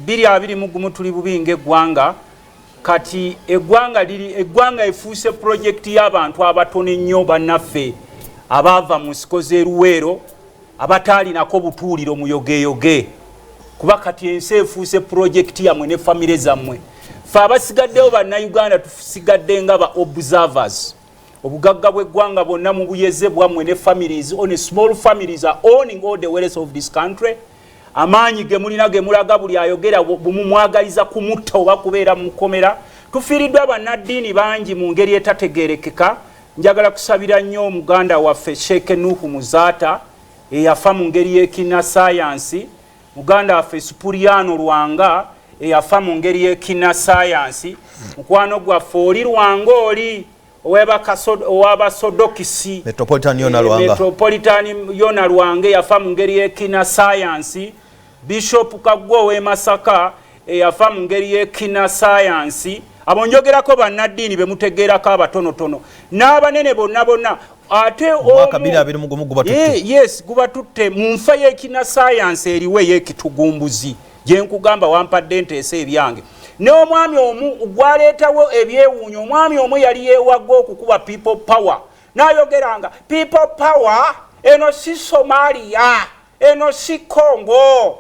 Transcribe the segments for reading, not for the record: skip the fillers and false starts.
2021 tuli bubinga eggwanga kati eggwanga efuuse projekiti y'abantu abatono ennyo bannaffe abaava mu nsiko z'eruweero abataalinako butuuliro muyogeyoge kuba kati ensi efuuse projekiti yammwe ne famire zammwe ffe abasigaddewo bannayuganda tusigadde nga ba observers obugagga bw'eggwanga bwonna mu buyeze bwammwe ne families on small families are owning all the wealth of this country amaanyi ge mulina ge mulaga buli ayogera bumumwagaliza kumutta oba kubeera mu kkomera tufiiriddwa bannaddiini bangi mu ngeri etategeerekeka njagala kusabira nnyo omuganda waffe Sheikh Nuhu Muzaata eyafa mu ngeri y'ekina sayansi muganda waffe Supuriano Lwanga eyafa mu ngeri y'ekina sayansi mukwano gwaffe oli Lwanga oli ow'abasodokisi Metropolitan Yona Lwanga yafa mu ngeri y'ekina sayansi Bishop Kaggwa ow'e Masaka yafa mu ngeri y'ekina sayansi abo njogerako bannaddiini be mutegeerako abatonotono n'abanene bonna ate yes gubatutte mu nfa y'ekina sayansi eriwo ey'ekitugumbuzi gye nkugamba wampadde nteesa ebyange n'omwami omu gwaleetawo ebyewuunyo omwami omu yali yeewagga okukuba people power n'ayogeranga people power eno si Somalia eno si Congo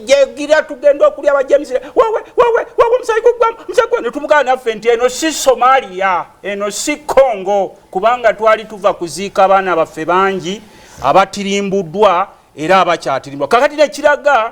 jegira tugenda okulya abajemisire wewe musaiku netumugana naffe nti eno si Somalia eno si Congo kubanga twali tuva kuziika abaana baffe bangi abatirimbuddwa era abakyatirimbwa kakati nekiraga